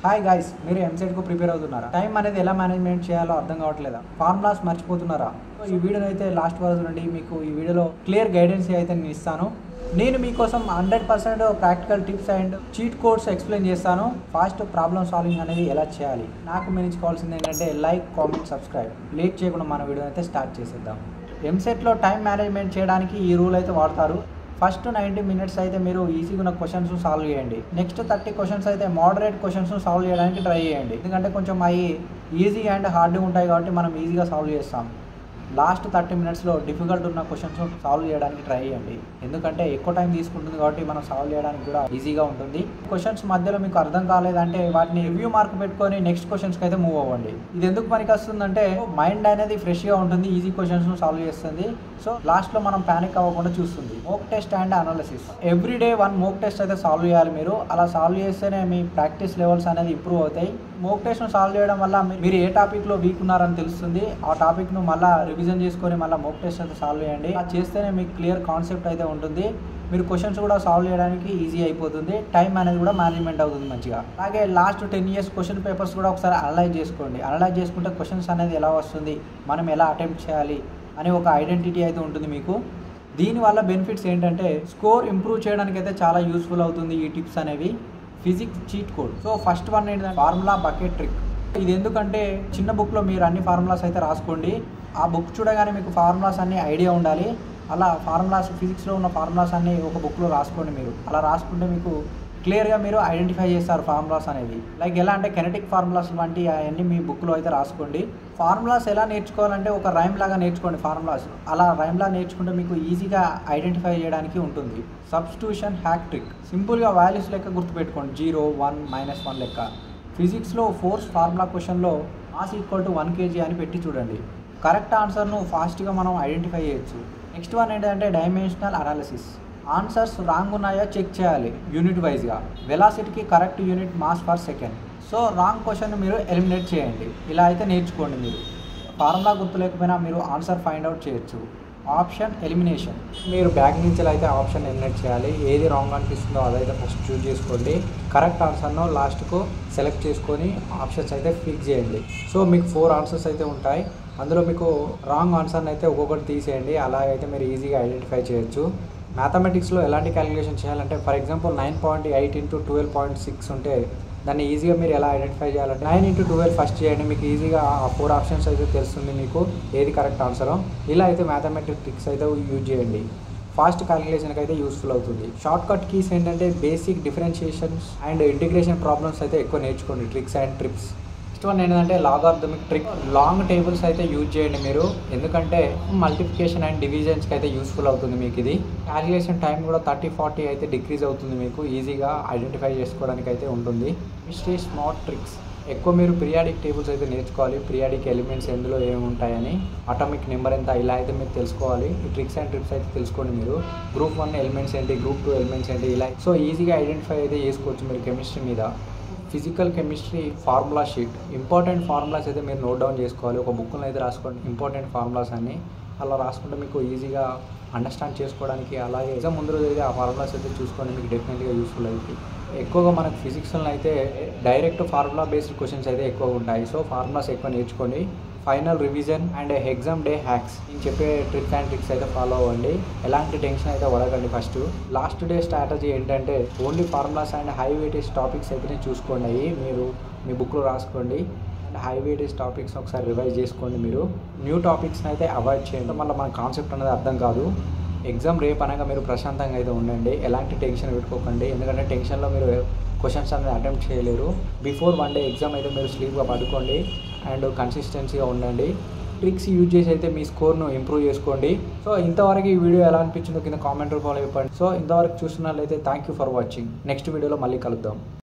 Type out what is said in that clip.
Hi guys, మీరు ఎంసెట్కు prepare అవుతున్నారా? Time అనేది ఎలా మేనేజ్మెంట్ చేయాలో అర్థం కావట్లేదా? ఫార్ములాస్ మర్చిపోతున్నారా? ఈ వీడియోని అయితే లాస్ట్ వరకు నుండి మీకు ఈ వీడియోలో క్లియర్ గైడెన్స్ అయితే నేను ఇస్తాను. నేను మీకోసం 100% practical tips and cheat codes explain చేస్తాను. ఫాస్ట్ ప్రాబ్లమ్ సాల్వింగ్ అనేది ఎలా చేయాలి. నాకు మించుకోవాల్సింది ఏంటంటే లైక్, కామెంట్, సబ్స్క్రైబ్. లేట్ చేయకుండా మన వీడియో అయితే స్టార్ట్ చేసేద్దాం. ఎంసెట్లో టైం మేనేజ్మెంట్ చేయడానికి ఈ రూల్ అయితే వాడతారు. ఫస్ట్ 90 minutes అయితే మీరు ఈజీగా ఉన్న క్వశ్చన్స్ సాల్వ్ చేయండి. నెక్స్ట్ 30 questions అయితే మోడరేట్ క్వశ్చన్స్ సాల్వ్ చేయడానికి ట్రై చేయండి. ఎందుకంటే కొంచెం అవి ఈజీ అండ్ హార్డ్గా ఉంటాయి కాబట్టి మనం ఈజీగా సాల్వ్ చేస్తాం. లాస్ట్ 30 minutesలో డిఫికల్ట్ ఉన్న క్వశ్చన్స్ సాల్వ్ చేయడానికి ట్రై చేయండి. ఎందుకంటే ఎక్కువ టైం తీసుకుంటుంది కాబట్టి మనం సాల్వ్ చేయడానికి కూడా ఈజీగా ఉంటుంది. క్వశ్చన్స్ మధ్యలో మీకు అర్థం కాలేదంటే వాటిని రివ్యూ మార్క్ పెట్టుకొని నెక్స్ట్ క్వశ్చన్స్కి అయితే మూవ్ అవ్వండి. ఇది ఎందుకు పనికి వస్తుందంటే మైండ్ అనేది ఫ్రెష్గా ఉంటుంది, ఈజీ క్వశ్చన్స్ను సాల్వ్ చేస్తుంది. సో లాస్ట్లో మనం ప్యానిక్ అవ్వకుండా చూస్తుంది. Mock test and analysis everyday 1 mock test అయితే సాల్వ్ చేయాలి మీరు. అలా సాల్వ్ చేస్తేనే మీ ప్రాక్టీస్ లెవెల్స్ అనేది ఇంప్రూవ్ అవుతాయి. మోక్ టెస్ట్ను సాల్వ్ చేయడం వల్ల మీరు ఏ టాపిక్లో వీక్ ఉన్నారని తెలుస్తుంది. ఆ టాపిక్ను మళ్ళీ రివిజన్ చేసుకొని మళ్ళీ మోక్ టెస్ట్ అయితే సాల్వ్ చేయండి. అలా చేస్తేనే మీకు క్లియర్ కాన్సెప్ట్ అయితే ఉంటుంది. మీరు క్వశ్చన్స్ కూడా సాల్వ్ చేయడానికి ఈజీ అయిపోతుంది. టైం అనేది కూడా మేనేజ్మెంట్ అవుతుంది మంచిగా. అలాగే లాస్ట్ 10 years క్వశ్చన్ పేపర్స్ కూడా ఒకసారి అనలైజ్ చేసుకోండి. అనలైజ్ చేసుకుంటే క్వశ్చన్స్ అనేది ఎలా వస్తుంది, మనం ఎలా అటెంప్ట్ చేయాలి అనే ఒక ఐడెంటిటీ అయితే ఉంటుంది మీకు. దీనివల్ల బెనిఫిట్స్ ఏంటంటే స్కోర్ ఇంప్రూవ్ చేయడానికి అయితే చాలా యూస్ఫుల్ అవుతుంది ఈ టిప్స్ అనేవి. Physics cheat code. So first one ఏంటంటే ఫార్ములా బకెట్ ట్రిక్. ఇది ఎందుకంటే చిన్న బుక్లో మీరు అన్ని ఫార్ములాస్ అయితే రాసుకోండి. ఆ బుక్ చూడగానే మీకు ఫార్ములాస్ అన్ని ఐడియా ఉండాలి. అలా ఫార్ములాస్ ఫిజిక్స్లో ఉన్న ఫార్ములాస్ అన్ని ఒక బుక్లో రాసుకోండి మీరు. అలా రాసుకుంటే మీకు క్లియర్గా మీరు ఐడెంటిఫై చేస్తారు ఫార్ములాస్ అనేవి. లైక్ ఎలా అంటే కెనెటిక్ ఫార్ములాస్ వంటి అవన్నీ మీ బుక్లో అయితే రాసుకోండి. ఫార్ములాస్ ఎలా నేర్చుకోవాలంటే ఒక రైమ్ లాగా నేర్చుకోండి ఫార్ములాస్. అలా రైమ్ లాగా నేర్చుకుంటే మీకు ఈజీగా ఐడెంటిఫై చేయడానికి ఉంటుంది. Substitution hack trick. సింపుల్గా వాల్యూస్ లెక్క గుర్తుపెట్టుకోండి. 0, 1, -1 లెక్క. ఫిజిక్స్లో ఫోర్స్ ఫార్ములా క్వశ్చన్లో మాస్ ఈక్వల్ టు 1 kg అని పెట్టి చూడండి. కరెక్ట్ ఆన్సర్ను ఫాస్ట్గా మనం ఐడెంటిఫై చేయొచ్చు. నెక్స్ట్ వన్ ఏంటంటే డైమెన్షనల్ అనాలిసిస్. ఆన్సర్స్ రాంగ్ ఉన్నాయో చెక్ చేయాలి యూనిట్ వైజ్గా. వెలాసిటీకి correct unit mass per second. So wrong question మీరు ఎలిమినేట్ చేయండి. ఇలా అయితే నేర్చుకోండి మీరు. ఫార్ములా గుర్తు లేకపోయినా మీరు ఆన్సర్ ఫైండ్ అవుట్ చేయొచ్చు. Option elimination. మీరు బ్యాక్ నుంచి అయితే ఆప్షన్ ఎలిమినేట్ చేయాలి. ఏది రాంగ్ అనిపిస్తుందో అదైతే ఫస్ట్ చూస్ చేసుకోండి. కరెక్ట్ ఆన్సర్ను లాస్ట్కు సెలెక్ట్ చేసుకొని ఆప్షన్స్ అయితే ఫిక్స్ చేయండి. సో మీకు 4 ఆన్సర్స్ అయితే ఉంటాయి. అందులో మీకు రాంగ్ ఆన్సర్ని అయితే ఒక్కొక్కటి తీసేయండి. అలాగైతే మీరు ఈజీగా ఐడెంటిఫై చేయొచ్చు. మ్యాథమెటిక్స్లో ఎలాంటి క్యాలిక్యులేషన్ చేయాలంటే ఫర్ ఎగ్జాంపుల్ 9.8 × 12.6 ఉంటే దాన్ని ఈజీగా మీరు ఎలా ఐడెంటిఫై చేయాలంటే 9 × 12 ఫస్ట్ చేయండి. మీకు ఈజీగా ఆ 4 ఆప్షన్స్ అయితే తెలుస్తుంది మీకు ఏది కరెక్ట్ ఆన్సరో. ఇలా అయితే మ్యాథమెటిక్స్ ట్రిక్స్ అయితే యూజ్ చేయండి. ఫాస్ట్ క్యాలిక్యులేషన్కి అయితే యూస్ఫుల్ అవుతుంది. షార్ట్ కట్ కీస్ ఏంటంటే basic differentiations and integration problems అయితే ఎక్కువ నేర్చుకోండి. Tricks and trips. Next one ఏంటంటే లాగారిథమిక్ ట్రిక్. లాంగ్ టేబుల్స్ అయితే యూజ్ చేయండి మీరు. ఎందుకంటే మల్టిప్లికేషన్ అండ్ డివిజన్స్కి అయితే యూస్ఫుల్ అవుతుంది మీకు. ఇది క్యాలిక్యులేషన్ టైం కూడా 30-40 అయితే డిక్రీజ్ అవుతుంది. మీకు ఈజీగా ఐడెంటిఫై చేసుకోవడానికి అయితే ఉంటుంది. Mystery smart tricks. ఎక్కువ మీరు పీరియాడిక్ టేబుల్స్ అయితే నేర్చుకోవాలి. పీరియాడిక్ ఎలిమెంట్స్ ఎందులో ఏమి ఉంటాయని, అటామిక్ నెంబర్ ఎంత, ఇలా అయితే మీరు తెలుసుకోవాలి. ఈ ట్రిక్స్ అండ్ ట్రిప్స్ అయితే తెలుసుకోండి మీరు. గ్రూప్ 1 ఎలిమెంట్స్ ఏంటి, గ్రూప్ 2 ఎలిమెంట్స్ ఏంటి, ఇలా సో ఈజీగా ఐడెంటిఫై అయితే చేసుకోవచ్చు మీరు కెమిస్ట్రీ మీద. Physical chemistry formula sheet. Important formulas అయితే మీరు నోట్ డౌన్ చేసుకోవాలి. ఒక బుక్లో అయితే రాసుకోండి ఇంపార్టెంట్ ఫార్ములాస్ అన్ని. అలా రాసుకుంటే మీకు ఈజీగా అండర్స్టాండ్ చేసుకోవడానికి, అలాగే ఎగ్జామ్ ముందు రోజు అయితే ఆ ఫార్ములాస్ అయితే చూసుకోండి. మీకు డెఫినెట్గా యూస్ఫుల్ అవుతుంది. ఎక్కువగా మనకు ఫిజిక్స్లో అయితే డైరెక్ట్ ఫార్ములా బేస్డ్ క్వశ్చన్స్ అయితే ఎక్కువ ఉంటాయి. సో ఫార్ములాస్ ఎక్కువ నేర్చుకోండి. Final revision and exam day hacks. నేను చెప్పే ట్రిక్స్ అండ్ ట్రిక్స్ అయితే ఫాలో అవ్వండి. ఎలాంటి టెన్షన్ అయితే పడకండి. ఫస్ట్ లాస్ట్ డే స్ట్రాటజీ ఏంటంటే only formulas and high weightage topics అయితే చూసుకోండి. మీరు మీ బుక్లో రాసుకోండి. అండ్ హై వెయిటేజ్ టాపిక్స్ ఒకసారి రివైజ్ చేసుకోండి. మీరు న్యూ టాపిక్స్ని అయితే అవాయిడ్ చేయండి. మళ్ళీ మన కాన్సెప్ట్ అనేది అర్థం కాదు. ఎగ్జామ్ రేపు అనగా మీరు ప్రశాంతంగా అయితే ఉండండి. ఎలాంటి టెన్షన్ పెట్టుకోకండి. ఎందుకంటే టెన్షన్లో మీరు క్వశ్చన్స్ అనేది అటెంప్ట్ చేయలేరు. బిఫోర్ 1 day ఎగ్జామ్ అయితే మీరు స్లీప్గా పడుకోండి అండ్ కన్సిస్టెన్సీగా ఉండండి. ట్రిక్స్ యూజ్ చేసి అయితే మీ స్కోర్ను ఇంప్రూవ్ చేసుకోండి. సో ఇంతవరకు ఈ వీడియో ఎలా అనిపించిందో కింద కామెంట్ రూపంలో చెప్పండి. సో ఇంతవరకు చూస్తున్నట్లయితే thank you for watching. Next వీడియోలో మళ్ళీ కలుద్దాం.